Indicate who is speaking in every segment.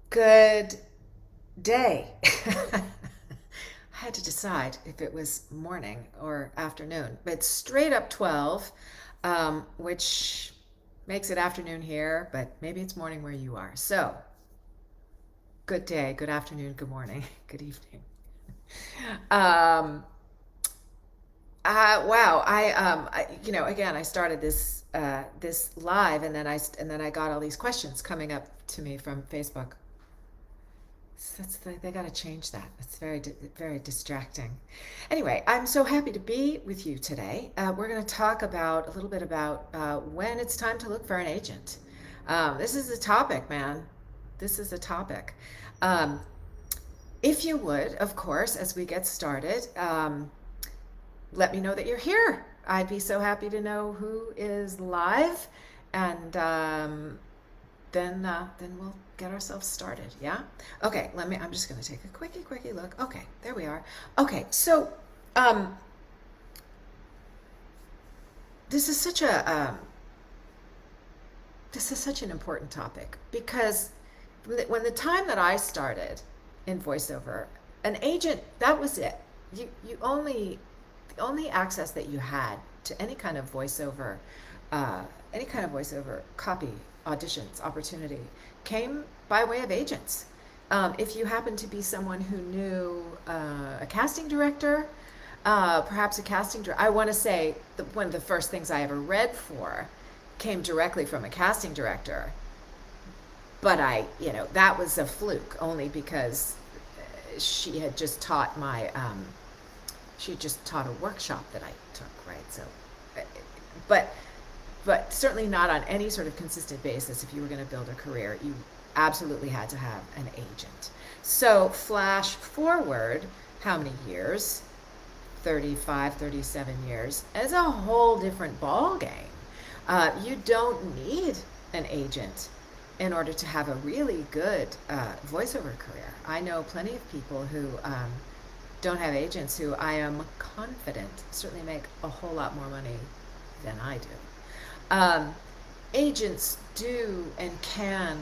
Speaker 1: Good day. I had to decide if it was morning or afternoon, but straight up 12, which makes it afternoon here, but maybe it's morning where you are. So, good day, good afternoon, good morning, good evening. Um, wow, again, I started this live, and then I got all these questions coming up to me from Facebook. They got to change that. It's very distracting. Anyway, I'm so happy to be with you today. We're going to talk about a little bit about when it's time to look for an agent. This is a topic, man. This is a topic. Um, if you would, of course, as we get started, let me know that you're here. I'd be so happy to know who is live, and then we'll get ourselves started. Yeah. Okay. I'm just going to take a quickie look. Okay, there we are. Okay, so um, this is such a this is such an important topic because when the time that I started in voiceover, an agent, that was it. You only the only access that you had to uh, any kind of voiceover copy, auditions, opportunity came by way of agents. If you happen to be someone who knew a casting director, perhaps a casting director, I want to say that one of the first things I ever read for came directly from a casting director, but that was a fluke only because she had just taught she had just taught a workshop that I took, right? So, uh, but but certainly not on any sort of consistent basis. If you were going to build a career, you absolutely had to have an agent. So flash forward how many years? 35, 37 years. It's a whole different ball game. You don't need an agent in order to have a really good voiceover career. I know plenty of people who don't have agents who I am confident certainly make a whole lot more money than I do. Um, Agents do and can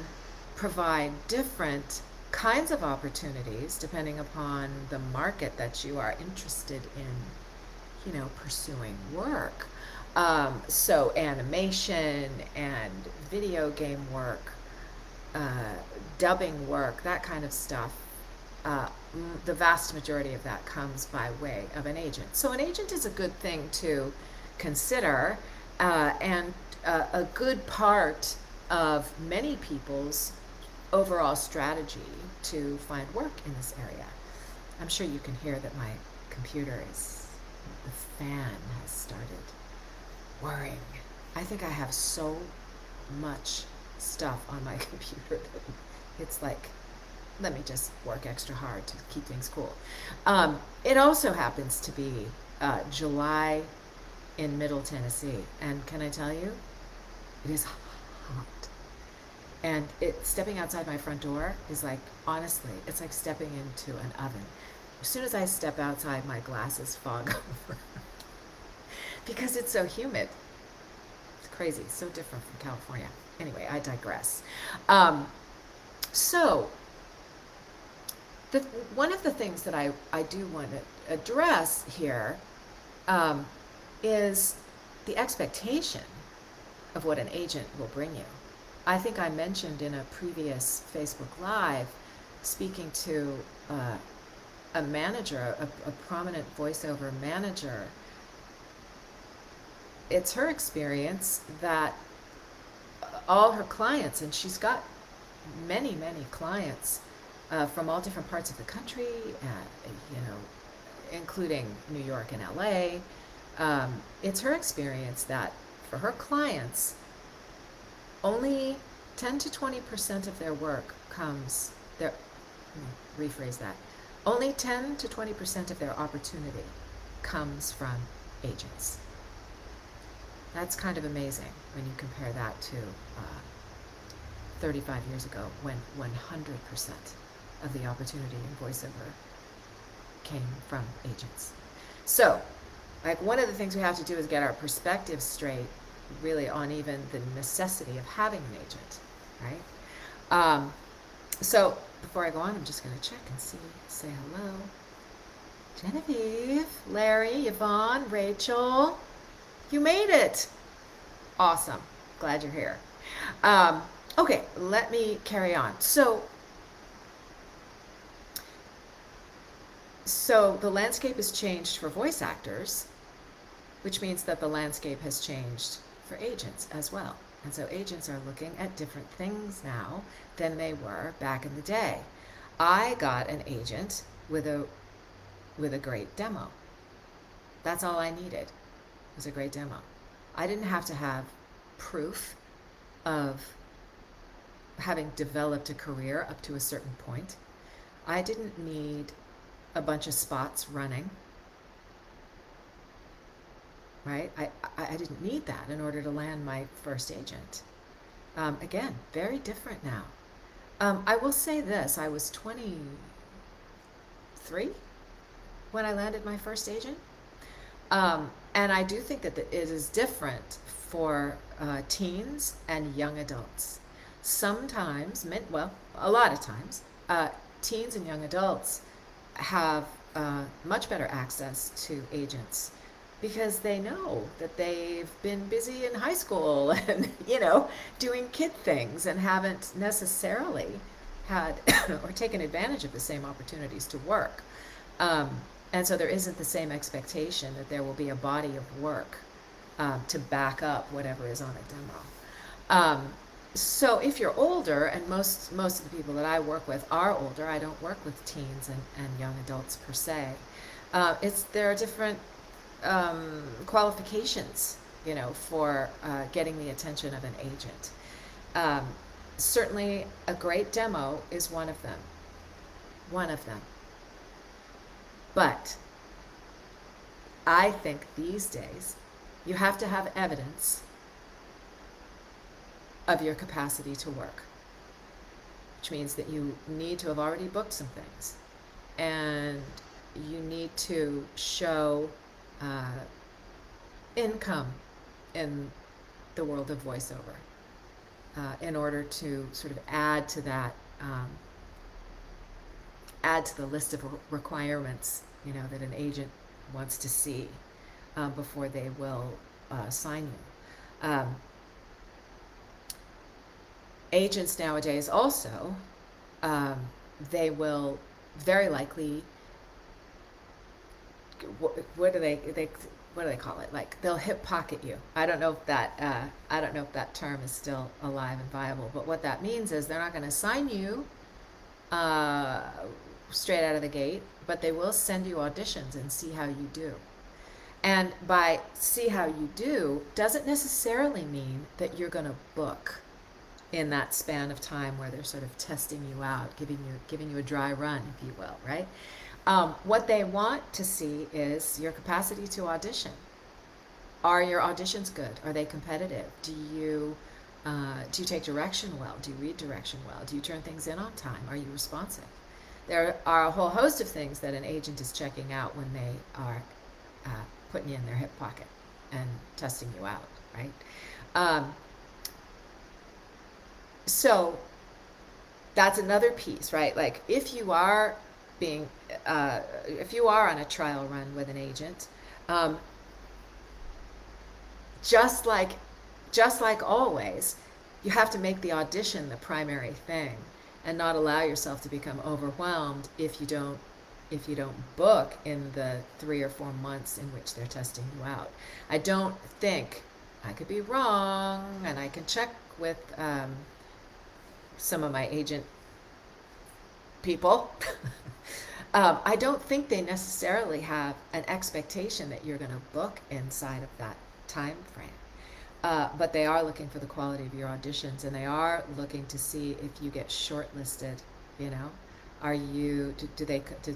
Speaker 1: provide different kinds of opportunities depending upon the market that you are interested in, pursuing work. So animation and video game work, uh, dubbing work, that kind of stuff. Uh, the vast majority of that comes by way of an agent. So an agent is a good thing to consider, and a good part of many people's overall strategy to find work in this area. I'm sure you can hear that my computer the fan has started whirring. I think I have so much stuff on my computer that it's like, let me just work extra hard to keep things cool. It also happens to be July in Middle Tennessee, and can I tell you, it is hot. And stepping outside my front door is like, honestly, it's like stepping into an oven. As soon as I step outside, my glasses fog over because it's so humid. It's crazy, so different from California. Anyway, I digress. Um, so, the, one of the things that I do want to address here um, is the expectation of what an agent will bring you. I think I mentioned in a previous Facebook Live speaking to a manager, a prominent voiceover manager. It's her experience that all her clients, and she's got many clients from all different parts of the country, including New York and LA. It's her experience that for her clients, only 10 to 20% of their work comes their rephrase that. Only 10 to 20% of their opportunity comes from agents. That's kind of amazing when you compare that to 35 years ago when 100% of the opportunity in voiceover came from agents. So, like, one of the things we have to do is get our perspective straight, really, on even the necessity of having an agent, right? So before I go on, I'm just going to check and see, say hello. Genevieve, Larry, Yvonne, Rachel, you made it. Awesome. Glad you're here. Um, okay, let me carry on. So the landscape has changed for voice actors, which means that the landscape has changed for agents as well. And so agents are looking at different things now than they were back in the day. I got an agent with a great demo. That's all I needed was a great demo. I didn't have to have proof of having developed a career up to a certain point. I didn't need a bunch of spots running, right? I didn't need that in order to land my first agent. Again, very different now. I will say this, I was 23 when I landed my first agent. And I do think that it is different for teens and young adults. Sometimes, well, a lot of times, teens and young adults have much better access to agents because they know that they've been busy in high school and, doing kid things and haven't necessarily had or taken advantage of the same opportunities to work. Um, and so there isn't the same expectation that there will be a body of work to back up whatever is on a demo. So if you're older, and most of the people that I work with are older, I don't work with teens and young adults per se. There are different qualifications, for getting the attention of an agent. Um, Certainly, a great demo is one of them. One of them. But I think these days you have to have evidence of your capacity to work, which means that you need to have already booked some things and you need to show uh, income in the world of voiceover in order to sort of add to that, add to the list of requirements, that an agent wants to see before they will sign you. Agents nowadays also, um, they will very likely, what do they call it? Like they'll hip pocket you. I don't know if that term is still alive and viable. But what that means is they're not going to sign you uh, straight out of the gate, but they will send you auditions and see how you do. And by see how you do doesn't necessarily mean that you're going to book in that span of time where they're sort of testing you out, giving you a dry run, if you will, right? What they want to see is your capacity to audition. Are your auditions good? Are they competitive? Do you take direction well? Do you read direction well? Do you turn things in on time? Are you responsive? There are a whole host of things that an agent is checking out when they are putting you in their hip pocket and testing you out, right? Um, so that's another piece, right? Like being, if you are on a trial run with an agent, um, just like just like always, you have to make the audition the primary thing and not allow yourself to become overwhelmed if you don't book in the 3 or 4 months in which they're testing you out. I don't think, I could be wrong, and I can check with some of my agent people. I don't think they necessarily have an expectation that you're going to book inside of that time frame. But they are looking for the quality of your auditions, and they are looking to see if you get shortlisted. You know,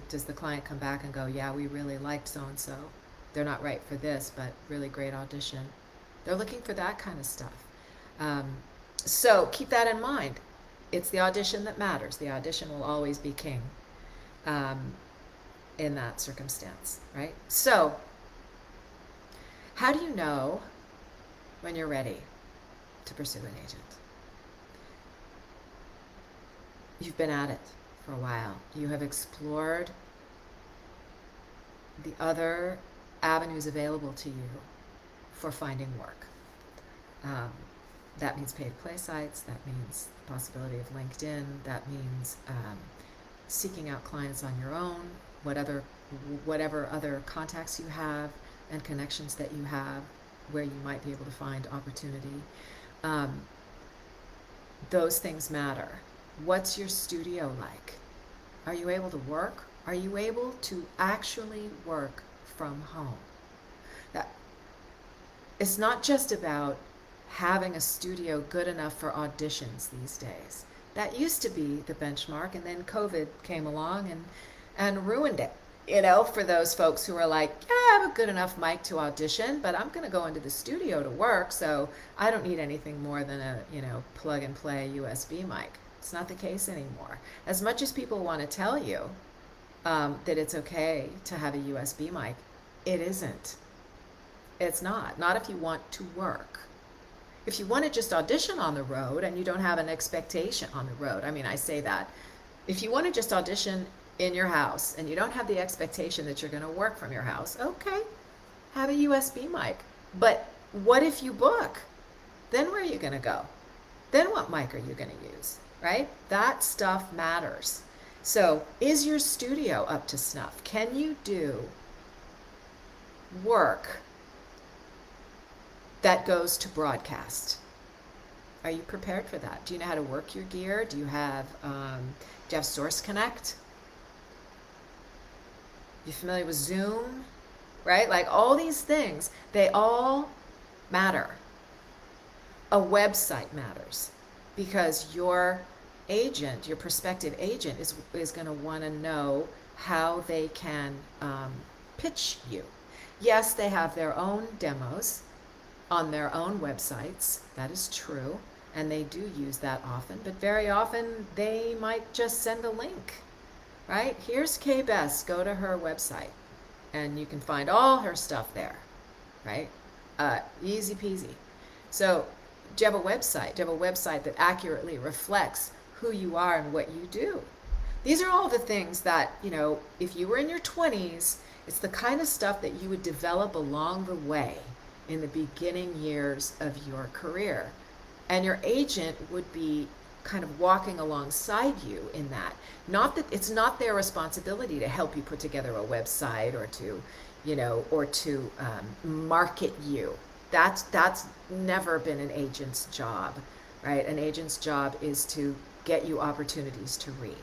Speaker 1: does the client come back and go, yeah, we really liked so and so. They're not right for this, but really great audition. They're looking for that kind of stuff. Um, so keep that in mind. It's the audition that matters. The audition will always be king um, in that circumstance, right? So, how do you know when you're ready to pursue an agent? you've been at it for a while. You have explored the other avenues available to you for finding work. Um, that means paid play sites. That means the possibility of LinkedIn. That means seeking out clients on your own. Whatever other contacts you have and connections that you have, where you might be able to find opportunity. Um, those things matter. What's your studio like? Are you able to work? Are you able to actually work from home? That it's not just about having a studio good enough for auditions these days. That used to be the benchmark, and then COVID came along and ruined it. For those folks who are like, yeah, I have a good enough mic to audition, but I'm going to go into the studio to work, so I don't need anything more than a, plug and play USB mic. It's not the case anymore. As much as people want to tell you that it's okay to have a USB mic, it isn't. It's not. Not if you want to work. If you want to just audition on the road and you don't have an expectation on the road, I mean, I say that. If you want to just audition in your house and you don't have the expectation that you're going to work from your house, okay, have a USB mic. But what if you book? Then where are you going to go? Then what mic are you going to use, right? That stuff matters. So is your studio up to snuff? Can you do work that goes to broadcast? Are you prepared for that? Do you know how to work your gear? Do you have Source Connect? You familiar with Zoom? Right? Like all these things, they all matter. A website matters because your agent, your prospective agent, is going to want to know how they can pitch you. Yes, they have their own demos on their own websites. That is true. And they do use that often. But very often they might just send a link, right? Here's Kay Bess. Go to her website. And you can find all her stuff there, right? Easy peasy. So do you have a website? Do you have a website that accurately reflects who you are and what you do? These are all the things that, if you were in your 20s, it's the kind of stuff that you would develop along the way in the beginning years of your career. And your agent would be kind of walking alongside you in that. Not that it's not their responsibility to help you put together a website or to market you. That's never been an agent's job, right? An agent's job is to get you opportunities to read,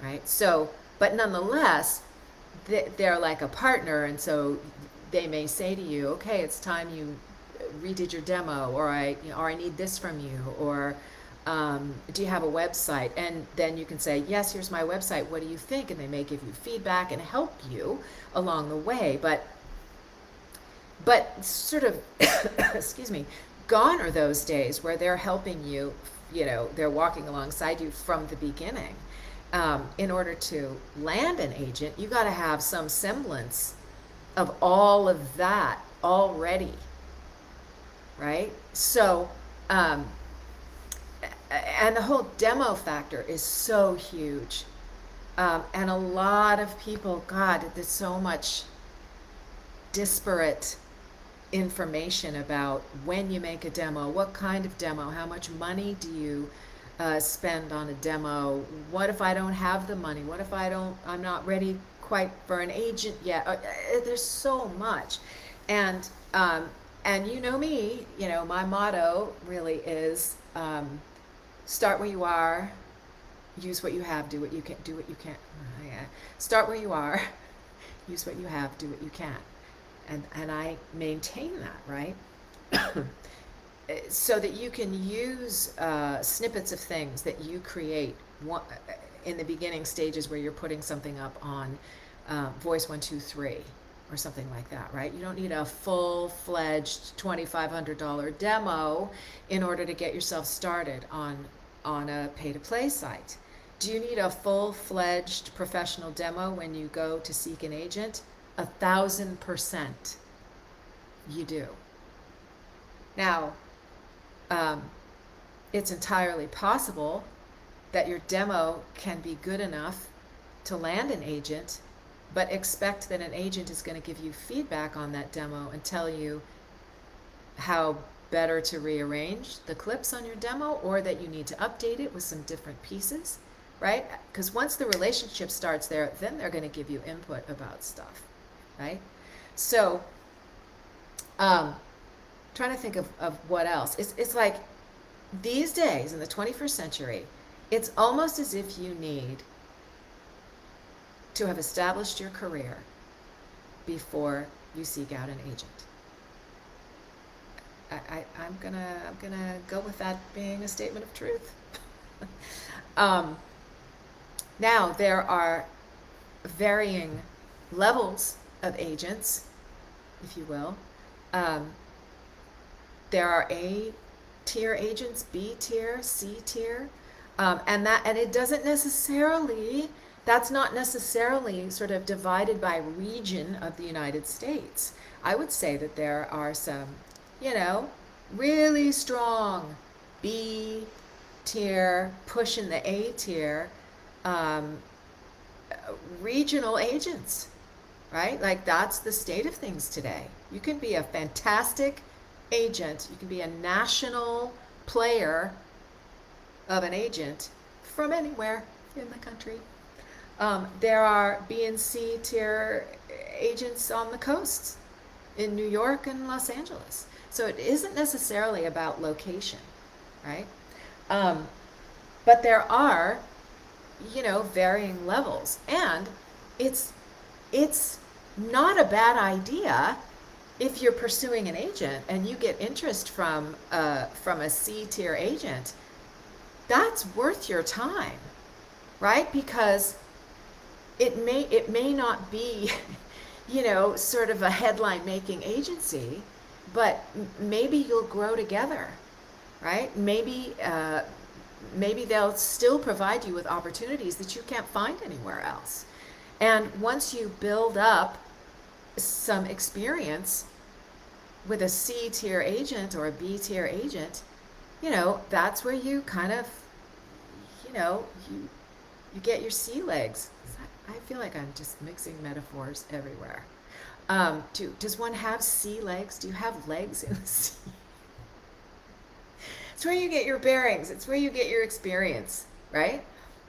Speaker 1: right? So, but nonetheless, they're like a partner, and so they may say to you, okay, it's time you redid your demo, or I need this from you, or do you have a website? And then you can say, yes, here's my website. What do you think? And they may give you feedback and help you along the way. But sort of, excuse me, gone are those days where they're helping you, they're walking alongside you from the beginning. In order to land an agent, you got to have some semblance of all of that already, right? So, and the whole demo factor is so huge. And a lot of people, God, there's so much disparate information about when you make a demo, what kind of demo, how much money do you spend on a demo, what if I don't have the money, what if I'm not ready quite for an agent yet. There's so much. And you know me, my motto really is start where you are, use what you have, do what you can, start where you are, use what you have, do what you can. And I maintain that, right? So that you can use snippets of things that you create in the beginning stages where you're putting something up on Voice 123 or something like that, right? You don't need a full-fledged $2,500 demo in order to get yourself started on a pay-to-play site. Do you need a full-fledged professional demo when you go to seek an agent? 1,000% you do. Now, it's entirely possible that your demo can be good enough to land an agent, but expect that an agent is going to give you feedback on that demo and tell you how better to rearrange the clips on your demo, or that you need to update it with some different pieces, right? Because once the relationship starts there, then they're going to give you input about stuff, right? So, trying to think of what else. It's like these days in the 21st century, it's almost as if you need to have established your career before you seek out an agent. I'm gonna go with that being a statement of truth. um, Now there are varying levels of agents, if you will. Um, there are A tier agents, B tier, C tier, and it doesn't necessarily. That's not necessarily sort of divided by region of the United States. I would say that there are some, you know, really strong B tier pushing the A tier um, regional agents, right? Like that's the state of things today. You can be a fantastic agent, you can be a national player of an agent from anywhere in the country. There are B and C tier agents on the coasts in New York and Los Angeles. So it isn't necessarily about location, right? Um, but there are, varying levels, and it's not a bad idea if you're pursuing an agent and you get interest from a C tier agent. That's worth your time, right? Because it may not be, sort of a headline making agency, but maybe you'll grow together, right? Maybe they'll still provide you with opportunities that you can't find anywhere else. And once you build up some experience with a C tier agent or a B tier agent, that's where you kind of, you get your sea legs. I feel like I'm just mixing metaphors everywhere. Does one have sea legs? Do you have legs in the sea? It's where you get your bearings. It's where you get your experience, right?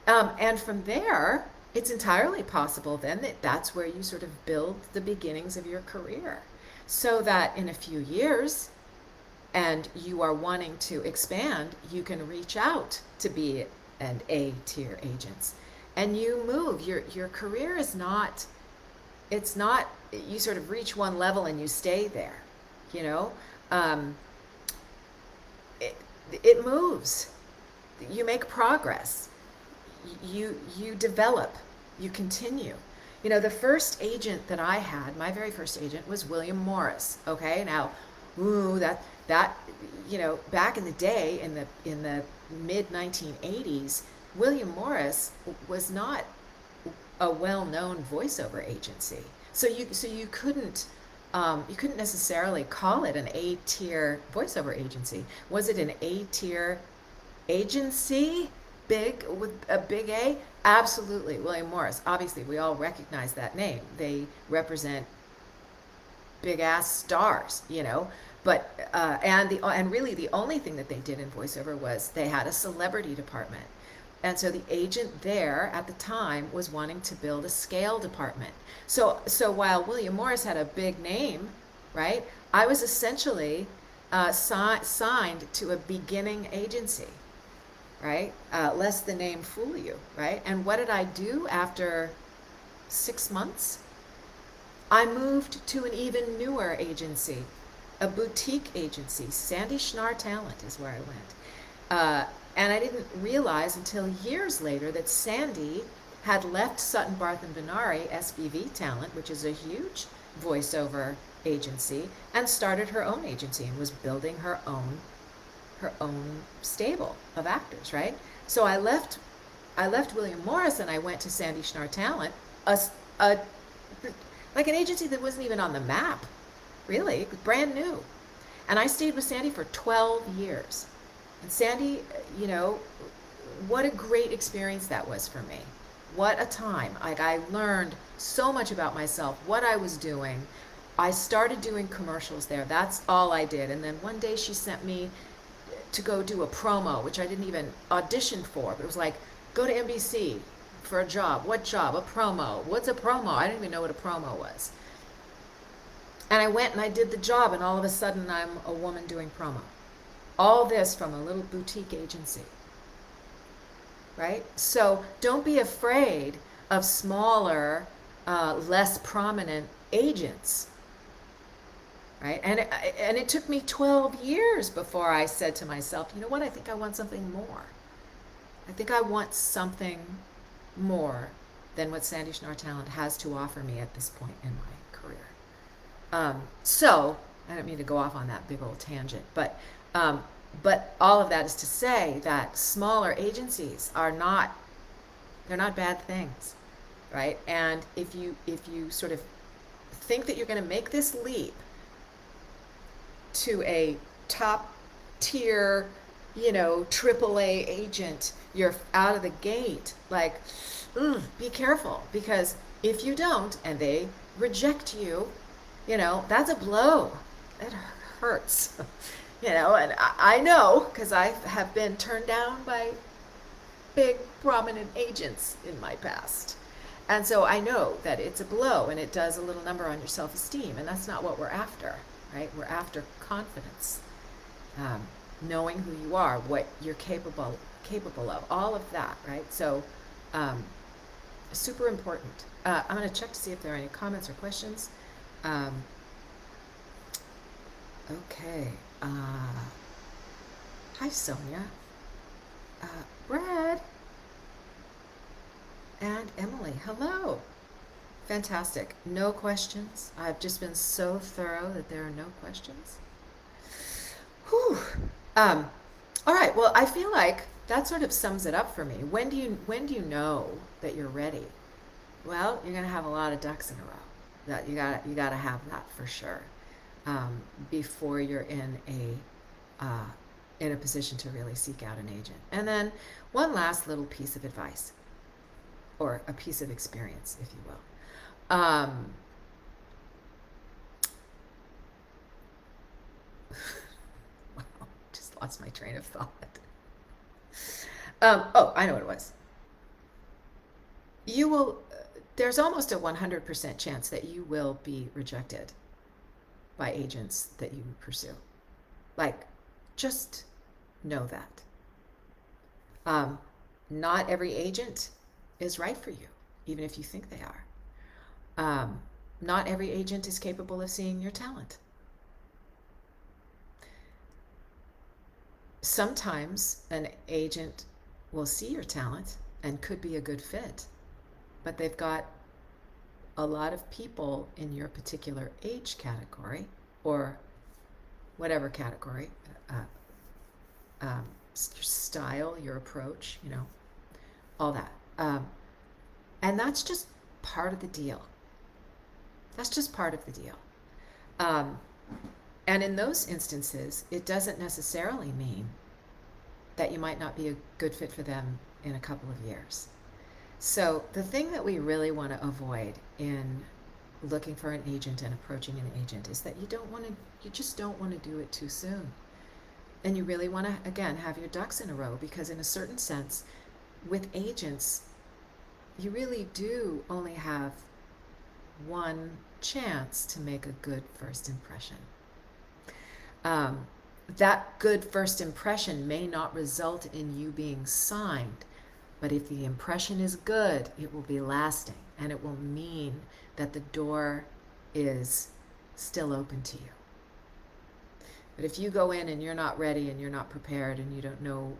Speaker 1: And from there, it's entirely possible then that that's where you sort of build the beginnings of your career, so that in a few years, and you are wanting to expand, you can reach out to be an A tier agent, and you move. Your career is not. It's not. You sort of reach one level and you stay there, you know. It moves. You make progress. You develop. You continue. The first agent that I had, my very first agent, was William Morris. Okay, now, that back in the day, in the mid 1980s, William Morris was not a well-known voiceover agency. So you couldn't necessarily call it an A tier voiceover agency. Was it an A tier agency? Big, with a big A? Absolutely. William Morris. Obviously, we all recognize that name. They represent big ass stars, But and really the only thing that they did in voiceover was they had a celebrity department. And so the agent there at the time was wanting to build a scale department. So while William Morris had a big name, right, I was essentially signed to a beginning agency, right? Lest the name fool you, right? And what did I do after 6 months? I moved to an even newer agency, a boutique agency. Sandy Schnarr Talent is where I went. And I didn't realize until years later that Sandy had left Sutton Barth and Venari, SBV Talent, which is a huge voiceover agency, and started her own agency and was building her own stable of actors, right? So I left William Morris and I went to Sandy Schnarr Talent, like an agency that wasn't even on the map, really. It was brand new. And I stayed with Sandy for 12 years. And Sandy, what a great experience that was for me. What a time. Like, I learned so much about myself, what I was doing. I started doing commercials there. That's all I did. And then one day she sent me to go do a promo, which I didn't even audition for. But it was like, go to NBC for a job. What job? A promo. What's a promo? I didn't even know what a promo was. And I went and I did the job, and all of a sudden I'm a woman doing promo. All this from a little boutique agency, right? So don't be afraid of smaller, less prominent agents, right? And it took me 12 years before I said to myself, you know what? I think I want something more. I think I want something more than what Sandy Schnar Talent has to offer me at this point in my career. So I don't mean to go off on that big old tangent, but all of that is to say that smaller agencies are not, they're not bad things, right? And if you sort of think that you're going to make this leap to a top tier, AAA agent, you're out of the gate, like, be careful, because if you don't and they reject you, that's a blow. It hurts. And I know, because I have been turned down by big prominent agents in my past. And so I know that it's a blow, and it does a little number on your self-esteem, and that's not what we're after, right? We're after confidence, knowing who you are, what you're capable of, all of that, right? So super important. I'm going to check to see if there are any comments or questions. Okay. Hi, Sonia. Brad and Emily. Hello. Fantastic. No questions. I've just been so thorough that there are no questions. Whew. All right. Well, I feel like that sort of sums it up for me. When do you know that you're ready? Well, you're gonna have a lot of ducks in a row. That you gotta have that for sure, before you're in a position to really seek out an agent. And then one last little piece of advice, or a piece of experience, if you will. Wow, just lost my train of thought. Oh, I know what it was. You will. There's almost a 100% chance that you will be rejected by agents that you pursue. Like, just know that. Not every agent is right for you, even if you think they are. Not every agent is capable of seeing your talent. Sometimes an agent will see your talent and could be a good fit, but they've got a lot of people in your particular age category, or whatever category, your style, your approach, all that. And that's just part of the deal. That's just part of the deal. And in those instances, it doesn't necessarily mean that you might not be a good fit for them in a couple of years. So the thing that we really want to avoid in looking for an agent and approaching an agent is that you just don't want to do it too soon. And you really want to, again, have your ducks in a row, because in a certain sense, with agents, you really do only have one chance to make a good first impression. That good first impression may not result in you being signed, but if the impression is good, it will be lasting, and it will mean that the door is still open to you. But if you go in and you're not ready and you're not prepared and you don't know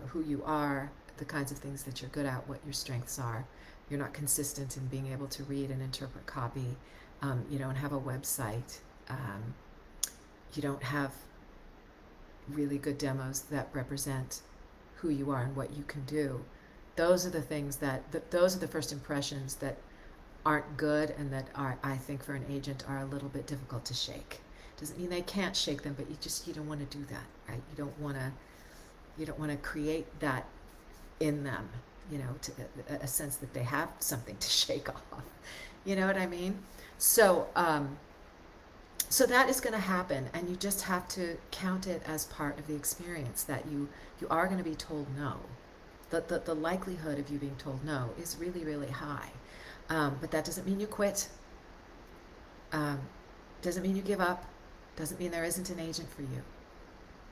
Speaker 1: who you are, the kinds of things that you're good at, what your strengths are, you're not consistent in being able to read and interpret copy, you don't have a website, you don't have really good demos that represent who you are and what you can do. Those are the things those are the first impressions that aren't good, and that are, I think, for an agent, are a little bit difficult to shake. Doesn't mean they can't shake them, but you don't want to do that, right? You don't want to You don't want to create that in them, to a sense that they have something to shake off. You know what I mean? So, so that is going to happen, and you just have to count it as part of the experience that you are going to be told no. The likelihood of you being told no is really, really high. But that doesn't mean you quit. Um, doesn't mean you give up. Doesn't mean there isn't an agent for you,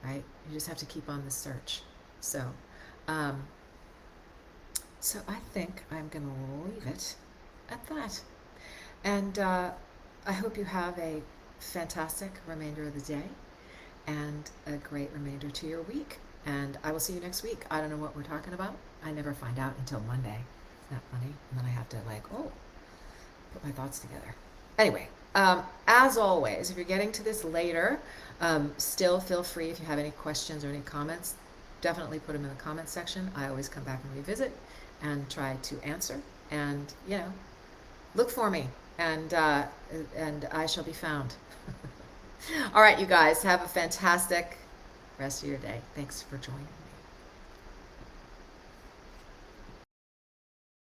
Speaker 1: right? You just have to keep on the search. So, um, so I think I'm going to leave it at that. And I hope you have a fantastic remainder of the day and a great remainder to your week. And I will see you next week. I don't know what we're talking about. I never find out until Monday. Isn't that funny? And then I have to put my thoughts together. Anyway, as always, if you're getting to this later, still feel free if you have any questions or any comments, definitely put them in the comment section. I always come back and revisit and try to answer. And, look for me, and I shall be found. All right, you guys, have a fantastic rest of your day. Thanks for joining me.